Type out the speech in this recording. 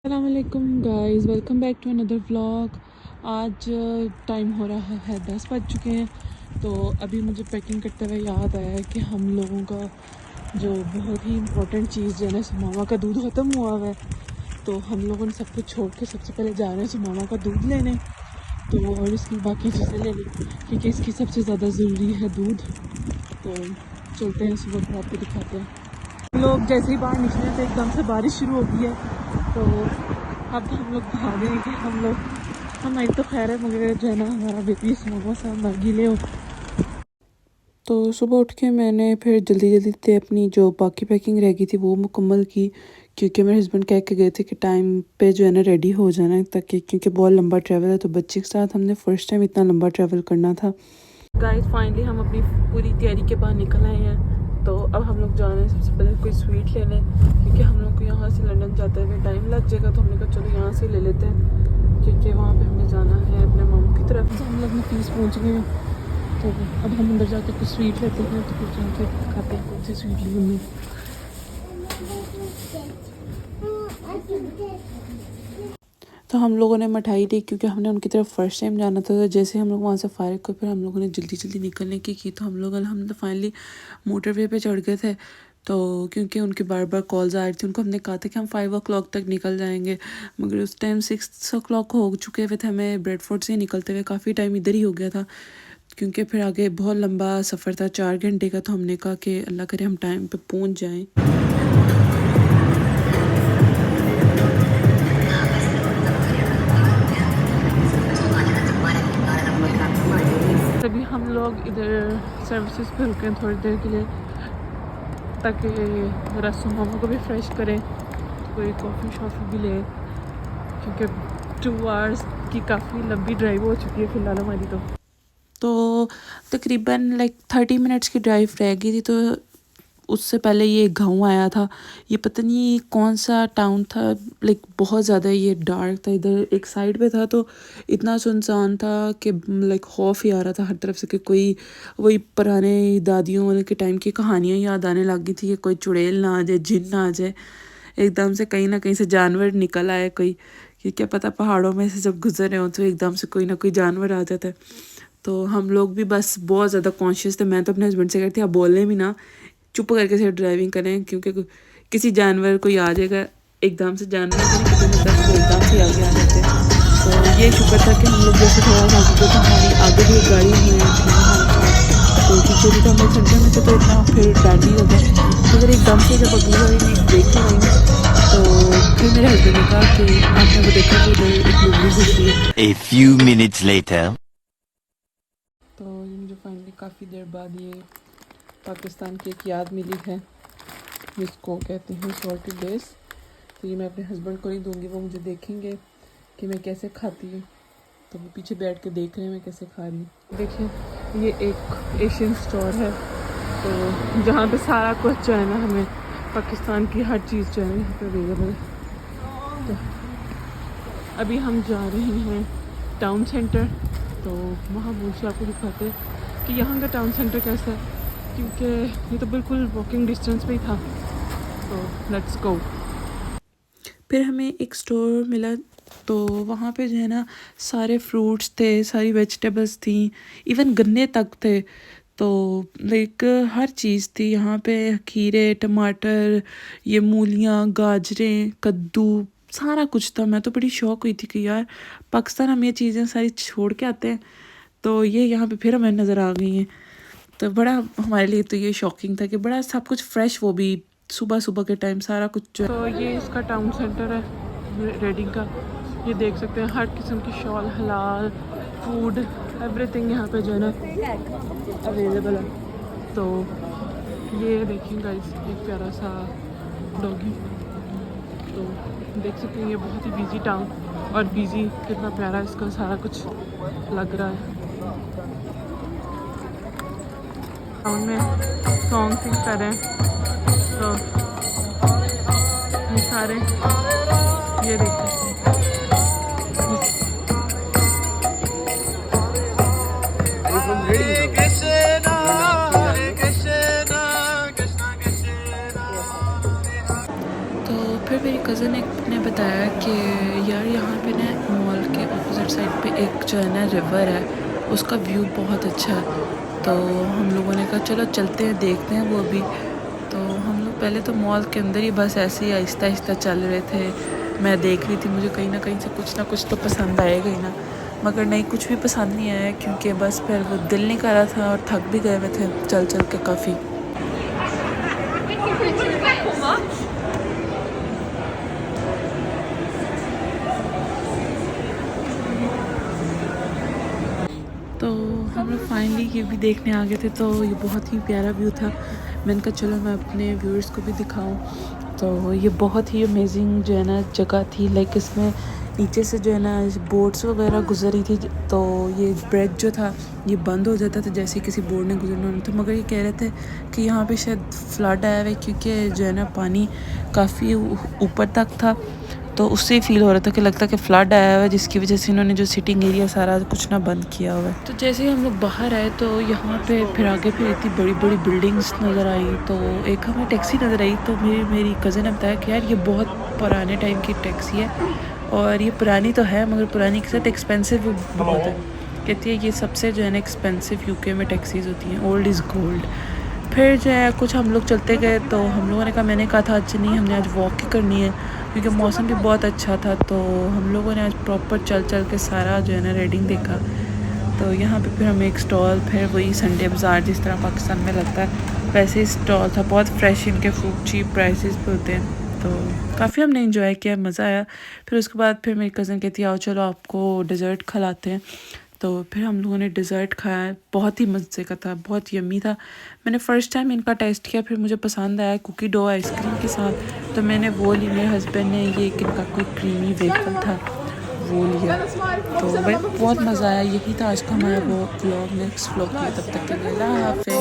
अस्सलामुअलैकुम guys, welcome back to another vlog. आज time हो रहा है 10 बज चुके हैं। तो अभी मुझे पैकिंग करते हुए याद आया है कि हम लोगों का जो बहुत ही इम्पोर्टेंट चीज़ जो है ना, सुमामा का दूध ख़त्म हुआ हुआ है। तो हम लोगों ने सब कुछ छोड़ के सबसे पहले जा रहे हैं सुमामा का दूध लेने। तो और इसकी बाकी चीज़ें लेनी, क्योंकि इसकी सबसे ज़्यादा ज़रूरी है दूध। तो चलते हैं, सुबह फिर आपको दिखाते हैं। लोग जैसे ही बाहर निकले तो एकदम से बारिश शुरू हो गई है। तो अब हम लोग भागे कि हमारी तो खैर है, मगर जो है ना हमारा बेबी समोसा गीले हो। तो सुबह उठ के मैंने फिर जल्दी जल्दी से अपनी जो बाकी पैकिंग रह गई थी वो मुकम्मल की, क्योंकि मेरे हस्बैंड कह के गए थे कि टाइम पे जो है ना रेडी हो जाना है, ताकि क्योंकि बहुत लंबा ट्रैवल है। तो बच्चे के साथ हमने फ़र्स्ट टाइम इतना लंबा ट्रैवल करना था। गाइस फाइनली हम अपनी पूरी तैयारी के बाद निकल आए हैं। तो अब हम लोग जा रहे हैं सबसे पहले कोई स्वीट लेने, क्योंकि हम लोग को यहाँ से लंदन जाते हुए टाइम लग जाएगा। तो हमने कहा चलो यहाँ से ले लेते हैं, क्योंकि वहाँ पे हमने जाना है अपने मामू की तरफ। तो हम लोग नफीस पहुँच गए हैं। तो अब हम अंदर जाके कुछ स्वीट लेते हैं, तो कुछ जाके खाते हैं कौन सी स्वीट ली हमने। तो हम लोगों ने मिठाई ली, क्योंकि हमने उनकी तरफ फर्स्ट टाइम जाना था। तो जैसे हम लोग वहाँ से फारिग को फिर हम लोगों ने जल्दी जल्दी निकलने की। तो हम लोग अल्हम्दुलिल्लाह फाइनली मोटरवे पे चढ़ गए थे। तो क्योंकि उनकी बार बार कॉल्स आ रही थी, उनको हमने कहा था कि हम 5 o'clock तक निकल जाएंगे, मगर उस टाइम 6 o'clock हो चुके हुए थे। हमें ब्रेडफोर्ड से निकलते हुए काफ़ी टाइम इधर ही हो गया था, क्योंकि फिर आगे बहुत लंबा सफ़र था 4 घंटे का। तो हमने कहा कि अल्लाह करे हम टाइम पे पहुंच जाएं। तभी हम लोग इधर सर्विसेज पे रुके हैं थोड़ी देर के लिए, ताकि रसों मामा को भी फ्रेश करें, कोई कॉफ़ी शॉफ़ी भी ले, क्योंकि 2 hours की काफ़ी लंबी ड्राइव हो चुकी है फ़िलहाल हमारी। तो तकरीबन 30 मिनट्स की ड्राइव रह गई थी। तो उससे पहले ये गांव आया था, ये पता नहीं कौन सा टाउन था, बहुत ज़्यादा ये डार्क था। इधर एक साइड पे था तो इतना सुनसान था कि खौफ ही आ रहा था हर तरफ से, कि कोई वही पुराने दादियों वाले के टाइम की कहानियाँ याद आने लग गई थी कि कोई चुड़ैल ना आ जाए, जिन ना आ जाए, एकदम से कहीं ना कहीं से जानवर निकल आए कोई, कि क्या पता पहाड़ों में से जब गुजर रहे हो तो एकदम से कोई ना कोई जानवर आ जाता है। तो हम लोग भी बस बहुत ज़्यादा कॉन्शियस थे। मैं तो अपने हस्बैंड से कहती थी आप बोलने भी ना, चुप करके से ड्राइविंग करें, क्योंकि किसी जानवर कोई आ जाएगा एकदम से, जानवर एकदम से आगे आ जाते हैं। तो ये शुक्र था कि हम लोग जैसे थोड़ा सा आगे, तो हमारी आगे भी एक गाड़ी हुई तो पीछे भी तो हमें सेंटर में तो इतना फिर डर नहीं होगा। तो फिर एकदम से जब अगली गाड़ी में ब्रेक लगाएंगे, तो फिर मेरे हस्बैंड ने कहा कि आपने वो देखा कि उधर एक लुगड़ी घुसी है। A few minutes later. तो ये मुझे फाइनली काफ़ी देर बाद ये पाकिस्तान की एक याद मिली है, जिसको कहते हैं सॉल्टेड डेज। तो ये मैं अपने हस्बैंड को नहीं दूंगी, वो मुझे देखेंगे कि मैं कैसे खाती हूँ। तो वो पीछे बैठ के देख रहे हैं मैं कैसे खा रही हूँ। देखिए ये एक एशियन स्टोर है, तो जहाँ पे सारा कुछ जो है ना, हमें पाकिस्तान की हर चीज़ जो है यहाँ पे अवेलेबल है। तो अभी हम जा रहे हैं टाउन सेंटर, तो वहाँ पूछ आपको दिखाते हैं कि यहाँ का टाउन सेंटर कैसा है, क्योंकि ये तो बिल्कुल वॉकिंग डिस्टेंस पे ही था। तो लेट्स गो। फिर हमें एक स्टोर मिला, तो वहाँ पे जो है ना सारे फ्रूट्स थे, सारी वेजिटेबल्स थी, इवन गन्ने तक थे। तो हर चीज़ थी यहाँ पे, खीरे, टमाटर, ये मूलियाँ, गाजरें, कद्दू, सारा कुछ था। मैं तो बड़ी शौक हुई थी कि यार पाकिस्तान हम ये चीज़ें सारी छोड़ के आते हैं, तो ये यहाँ पे फिर हमें नज़र आ गई हैं। तो बड़ा हमारे लिए तो ये शॉकिंग था कि बड़ा सब कुछ फ्रेश, वो भी सुबह सुबह के टाइम सारा कुछ जो। तो ये इसका टाउन सेंटर है रेडिंग का। ये देख सकते हैं हर किस्म की शॉल, हलाल फूड, एवरीथिंग यहाँ पे जो है ना अवेलेबल है। तो ये देखिए गाइस, एक प्यारा सा डॉगी। तो देख सकते हैं ये बहुत ही बिजी टाउन, और बिजी कितना प्यारा इसका सारा कुछ लग रहा है। टाउन में सॉन्ग सिंग कर रहे हैं, तो ये सारे ये देखते हैं। तो फिर मेरी कज़न एक ने बताया कि यार यहाँ पे ना मॉल के अपोजिट साइड पे एक जो है ना रिवर है, उसका व्यू बहुत अच्छा है। तो हम लोगों ने कहा चलो चलते हैं, देखते हैं वो भी। तो हम लोग पहले तो मॉल के अंदर ही बस ऐसे ही आहिस्ता आहिस्ता चल रहे थे। मैं देख रही थी मुझे कहीं ना कहीं से कुछ ना कुछ तो पसंद आएगा ही ना, मगर नहीं, कुछ भी पसंद नहीं आया क्योंकि बस फिर वो दिल नहीं कर रहा था और थक भी गए हुए थे चल चल के काफ़ी। तो हम लोग फाइनली ये भी देखने आ गए थे, तो ये बहुत ही प्यारा व्यू था। मैंने कहा चलो मैं अपने व्यूअर्स को भी दिखाऊं। तो ये बहुत ही अमेजिंग जो है ना जगह थी, लाइक इसमें नीचे से जो है ना बोट्स वगैरह गुजर रही थी। तो ये ब्रिज जो था ये बंद हो जाता था जैसे किसी बोट ने गुजरना होना था, मगर ये कह रहे थे कि यहाँ पे शायद फ्लड आया हुआ है क्योंकि जो है ना पानी काफ़ी ऊपर तक था। तो उससे फील हो रहा था कि लगता कि फ़्लड आया हुआ है, जिसकी वजह से इन्होंने जो सिटिंग एरिया सारा कुछ ना बंद किया हुआ है। तो जैसे ही हम लोग बाहर आए तो यहाँ पे फिर आगे फिर इतनी बड़ी बड़ी बिल्डिंग्स नज़र आई। तो एक हमें टैक्सी नज़र आई, तो मेरी कज़न ने बताया कि यार ये बहुत पुराने टाइम की टैक्सी है, और ये पुरानी तो है मगर पुरानी के साथ एक्सपेंसिव भी बहुत है। कहती है ये सबसे जो है ना एक्सपेंसिव यूके में टैक्सीज़ होती हैं, ओल्ड इज़ गोल्ड। फिर जो है कुछ हम लोग चलते गए, तो हम लोगों ने कहा, मैंने कहा था आज नहीं, हमने आज वॉक ही करनी है क्योंकि मौसम भी बहुत अच्छा था। तो हम लोगों ने आज प्रॉपर चल चल के सारा जो है ना रेडिंग देखा। तो यहाँ पे फिर हमें एक स्टॉल, फिर वही संडे बाज़ार जिस तरह पाकिस्तान में लगता है वैसे ही स्टॉल था, बहुत फ्रेश, इनके फ्रूट चीप प्राइसेस पे होते हैं। तो काफ़ी हमने इंजॉय किया, मज़ा आया। फिर उसके बाद फिर मेरी कज़न कहती है आओ चलो आपको डिज़र्ट खिलाते हैं। तो फिर हम लोगों ने डिज़र्ट खाया, बहुत ही मज़े का था, बहुत यम्मी था। मैंने फ़र्स्ट टाइम इनका टेस्ट किया, फिर मुझे पसंद आया कुकी डो आइसक्रीम के साथ, तो मैंने वो ली। मेरे हस्बैंड ने ये इनका कोई क्रीमी वेफर था वो लिया। तो भाई बहुत मज़ा आया। यही था आज का हमारा वो व्लॉग। नेक्स्ट व्लॉग के लिए तब तक के लिए अल्लाह हाफ़िज़।